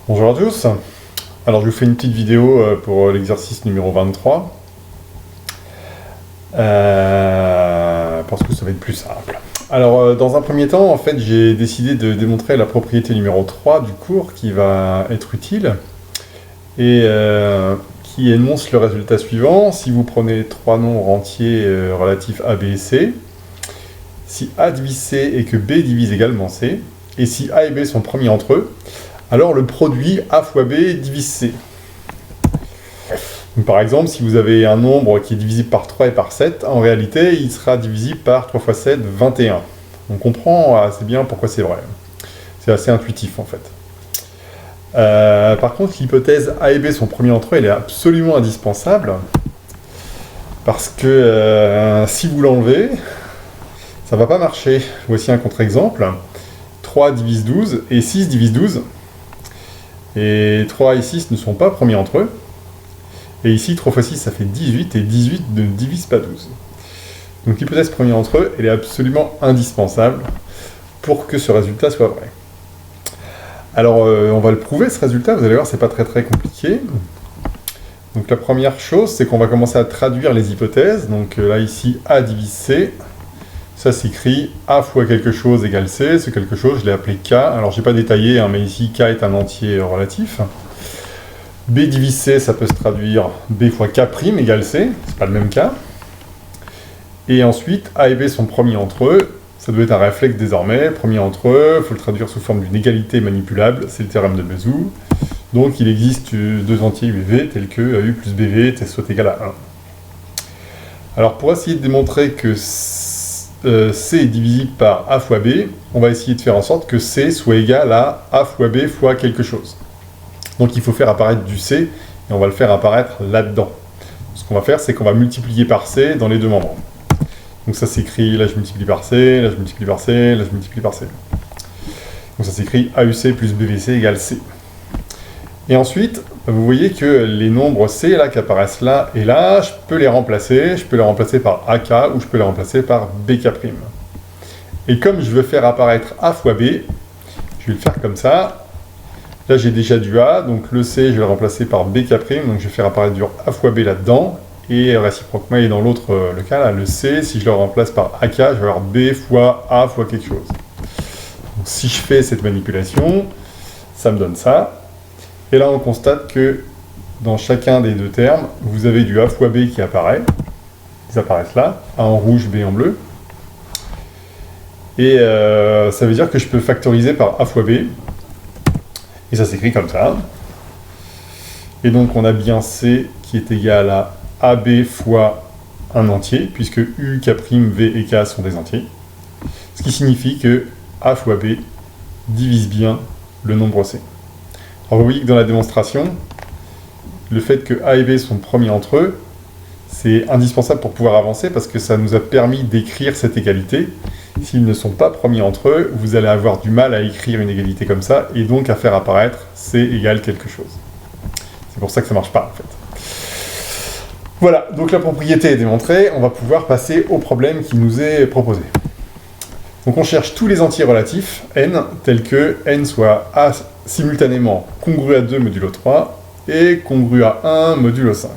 Bonjour à tous. Alors je vous fais une petite vidéo pour l'exercice numéro 23 parce que ça va être plus simple. Alors dans un premier temps, en fait, j'ai décidé de démontrer la propriété numéro 3 du cours qui va être utile et qui énonce le résultat suivant. Si vous prenez trois nombres entiers relatifs A, B et C, si A divise C et que B divise également C, et si A et B sont premiers entre eux, alors le produit A fois B divise C. Donc, par exemple, si vous avez un nombre qui est divisible par 3 et par 7, en réalité, il sera divisible par 3 fois 7, 21. On comprend assez bien pourquoi c'est vrai. C'est assez intuitif, en fait. Par contre, l'hypothèse A et B sont premiers entre eux, elle est absolument indispensable, parce que si vous l'enlevez, ça ne va pas marcher. Voici un contre-exemple. 3 divise 12 et 6 divise 12. Et 3 et 6 ne sont pas premiers entre eux. Et ici, 3 fois 6, ça fait 18, et 18 ne divise pas 12. Donc l'hypothèse premier entre eux, elle est absolument indispensable pour que ce résultat soit vrai. Alors, on va le prouver, ce résultat, vous allez voir, c'est pas très compliqué. Donc la première chose, c'est qu'on va commencer à traduire les hypothèses. Donc là, ici, A divise C. Ça s'écrit A fois quelque chose égale C, ce quelque chose, je l'ai appelé K. Alors, je n'ai pas détaillé, hein, mais ici, K est un entier relatif. B divise C, ça peut se traduire B fois K' égale C, c'est pas le même cas. Et ensuite, A et B sont premiers entre eux, ça doit être un réflexe désormais, premiers entre eux, il faut le traduire sous forme d'une égalité manipulable, c'est le théorème de Bézout. Donc, il existe deux entiers UV tels que AU plus BV soit égal à 1. Alors, pour essayer de démontrer que C est divisible par A fois B, on va essayer de faire en sorte que C soit égal à A fois B fois quelque chose. Donc il faut faire apparaître du C, et on va le faire apparaître là-dedans. Ce qu'on va faire, c'est qu'on va multiplier par C dans les deux membres. Donc ça s'écrit, là je multiplie par C, là je multiplie par C, là je multiplie par C. Donc ça s'écrit AUC plus BVC égale C. Et ensuite, vous voyez que les nombres C là qui apparaissent là et là, je peux les remplacer par AK ou je peux les remplacer par BK'. Et comme je veux faire apparaître A fois B, je vais le faire comme ça. Là, j'ai déjà du A, donc le C, je vais le remplacer par BK', donc je vais faire apparaître du A fois B là-dedans, et réciproquement, et dans l'autre le cas, là, le C, si je le remplace par AK, je vais avoir B fois A fois quelque chose. Donc, si je fais cette manipulation, ça me donne ça. Et là, on constate que dans chacun des deux termes, vous avez du A fois B qui apparaît. Ils apparaissent là, A en rouge, B en bleu. Et ça veut dire que je peux factoriser par A fois B. Et ça s'écrit comme ça. Et donc on a bien C qui est égal à AB fois un entier, puisque U, K', V et K sont des entiers. Ce qui signifie que A fois B divise bien le nombre C. Alors vous voyez que dans la démonstration, le fait que A et B sont premiers entre eux, c'est indispensable pour pouvoir avancer, parce que ça nous a permis d'écrire cette égalité. S'ils ne sont pas premiers entre eux, vous allez avoir du mal à écrire une égalité comme ça, et donc à faire apparaître C égale quelque chose. C'est pour ça que ça ne marche pas, en fait. Voilà, donc la propriété est démontrée, on va pouvoir passer au problème qui nous est proposé. Donc on cherche tous les entiers relatifs, n, tels que n soit A simultanément congru à 2 modulo 3, et congru à 1 modulo 5.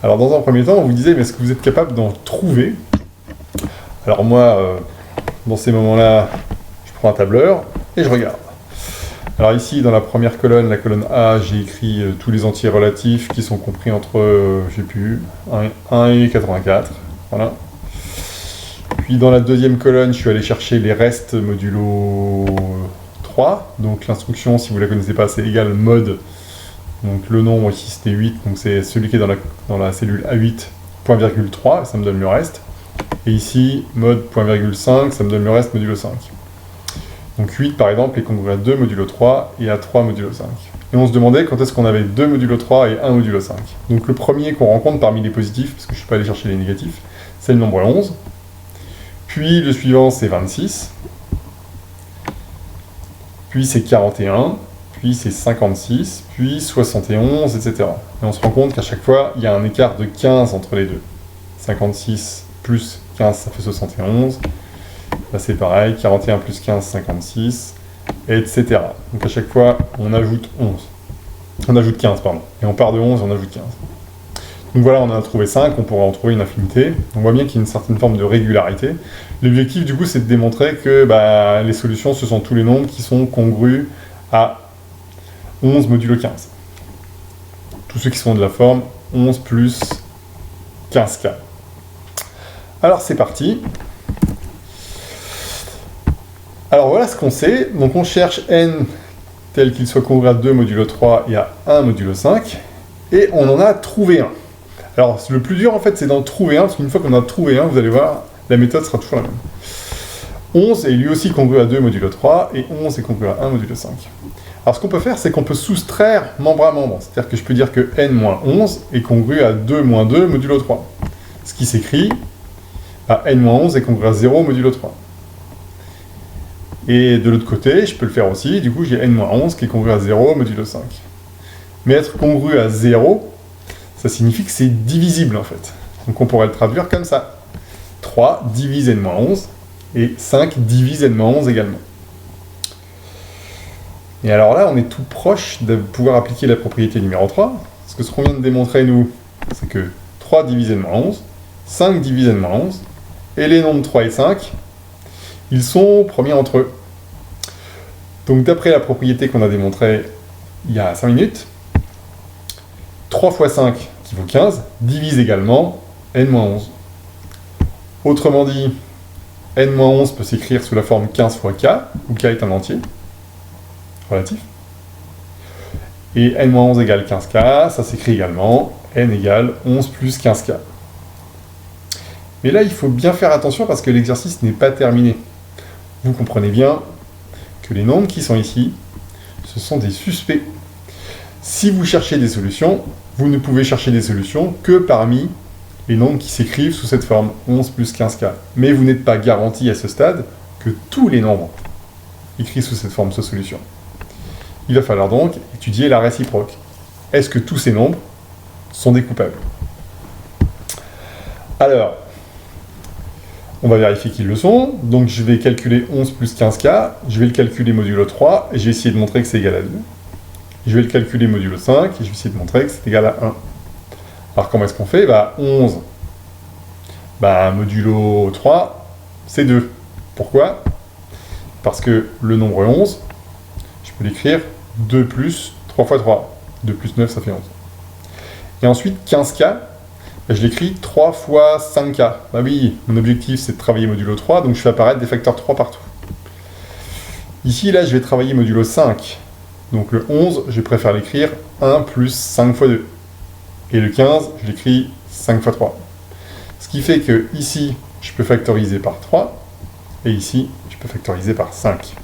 Alors dans un premier temps, on vous disait, mais est-ce que vous êtes capable d'en trouver ? Alors moi, dans ces moments-là, je prends un tableur et je regarde. Alors ici, dans la première colonne, la colonne A, j'ai écrit tous les entiers relatifs qui sont compris entre, j'ai plus, 1 et 84. Voilà. Puis dans la deuxième colonne, je suis allé chercher les restes modulo 3. Donc l'instruction, si vous ne la connaissez pas, c'est égal mode. Donc le nombre ici, c'était 8, donc c'est celui qui est dans la cellule A8, point virgule 3, ça me donne le reste. Et ici, mode point virgule 5, ça me donne le reste modulo 5. Donc 8 par exemple est congru à 2 modulo 3 et à 3 modulo 5. Et on se demandait quand est-ce qu'on avait 2 modulo 3 et 1 modulo 5. Donc le premier qu'on rencontre parmi les positifs, parce que je ne suis pas allé chercher les négatifs, c'est le nombre 11. Puis le suivant c'est 26. Puis c'est 41. Puis c'est 56. Puis 71, etc. Et on se rend compte qu'à chaque fois, il y a un écart de 15 entre les deux. 56 plus 15, ça fait 71. Là, c'est pareil. 41 plus 15, 56. etc. Donc à chaque fois, on ajoute 11. On ajoute 15, pardon. Et on part de 11 et on ajoute 15. Donc voilà, on en a trouvé 5, on pourra en trouver une infinité. On voit bien qu'il y a une certaine forme de régularité. L'objectif, du coup, c'est de démontrer que les solutions, ce sont tous les nombres qui sont congrus à 11 modulo 15. Tous ceux qui sont de la forme 11 plus 15K. Alors, c'est parti. Alors, voilà ce qu'on sait. Donc, on cherche n tel qu'il soit congru à 2 modulo 3 et à 1 modulo 5. Et on en a trouvé un. Alors, le plus dur, en fait, c'est d'en trouver un, parce qu'une fois qu'on a trouvé un, vous allez voir, la méthode sera toujours la même. 11 est lui aussi congru à 2 modulo 3, et 11 est congru à 1 modulo 5. Alors, ce qu'on peut faire, c'est qu'on peut soustraire membre à membre. C'est-à-dire que je peux dire que n-11 est congru à 2 moins 2 modulo 3. Ce qui s'écrit à n-11 est congru à 0 modulo 3. Et de l'autre côté, je peux le faire aussi, du coup, j'ai n-11 qui est congru à 0 modulo 5. Mais être congru à 0, ça signifie que c'est divisible, en fait. Donc on pourrait le traduire comme ça. 3 divise n-11, et 5 divise n-11 également. Et alors là, on est tout proche de pouvoir appliquer la propriété numéro 3, parce que ce qu'on vient de démontrer, nous, c'est que 3 divise n-11, 5 divise n-11, et les nombres 3 et 5, ils sont premiers entre eux. Donc d'après la propriété qu'on a démontrée il y a 5 minutes, 3 fois 5, qui vaut 15, divise également n-11. Autrement dit, n-11 peut s'écrire sous la forme 15 fois k, où k est un entier, relatif. Et n-11 égale 15k, ça s'écrit également n égale 11 plus 15k. Mais là, il faut bien faire attention parce que l'exercice n'est pas terminé. Vous comprenez bien que les nombres qui sont ici, ce sont des suspects. Si vous cherchez des solutions, vous ne pouvez chercher des solutions que parmi les nombres qui s'écrivent sous cette forme 11 plus 15k. Mais vous n'êtes pas garanti à ce stade que tous les nombres écrits sous cette forme sont solutions. Il va falloir donc étudier la réciproque. Est-ce que tous ces nombres sont découpables? Alors, on va vérifier qu'ils le sont. Donc je vais calculer 11 plus 15k, je vais le calculer modulo 3, et je vais essayer de montrer que c'est égal à 2. Je vais le calculer modulo 5, et je vais essayer de montrer que c'est égal à 1. Alors comment est-ce qu'on fait? 11, modulo 3, c'est 2. Pourquoi? Parce que le nombre 11, je peux l'écrire 2 plus 3 fois 3. 2 plus 9, ça fait 11. Et ensuite, 15k, je l'écris 3 fois 5k. Oui, mon objectif, c'est de travailler modulo 3, donc je fais apparaître des facteurs 3 partout. Ici, là, je vais travailler modulo 5. Donc le 11, je préfère l'écrire 1 plus 5 fois 2. Et le 15, je l'écris 5 fois 3. Ce qui fait que ici, je peux factoriser par 3, et ici, je peux factoriser par 5.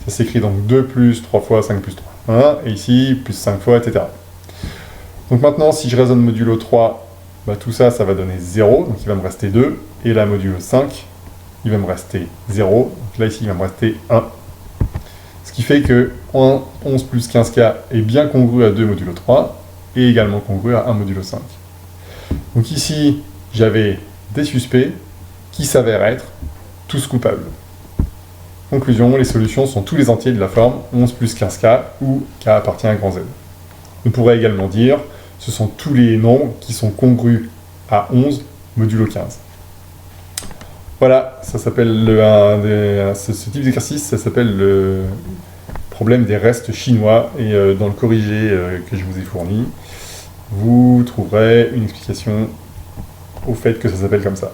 Ça s'écrit donc 2 plus 3 fois 5 plus 3, 1, et ici, plus 5 fois, etc. Donc maintenant, si je raisonne modulo 3, tout ça, ça va donner 0, donc il va me rester 2, et là, modulo 5, il va me rester 0, donc là, ici, il va me rester 1. Ce qui fait que 11 plus 15k est bien congru à 2 modulo 3, et également congru à 1 modulo 5. Donc ici, j'avais des suspects qui s'avèrent être tous coupables. Conclusion, les solutions sont tous les entiers de la forme 11 plus 15k, où k appartient à grand Z. On pourrait également dire, ce sont tous les nombres qui sont congrus à 11 modulo 15. Voilà, ça s'appelle ce type d'exercice, ça s'appelle le problème des restes chinois, et dans le corrigé que je vous ai fourni, vous trouverez une explication au fait que ça s'appelle comme ça.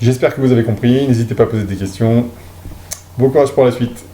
J'espère que vous avez compris, n'hésitez pas à poser des questions. Bon courage pour la suite.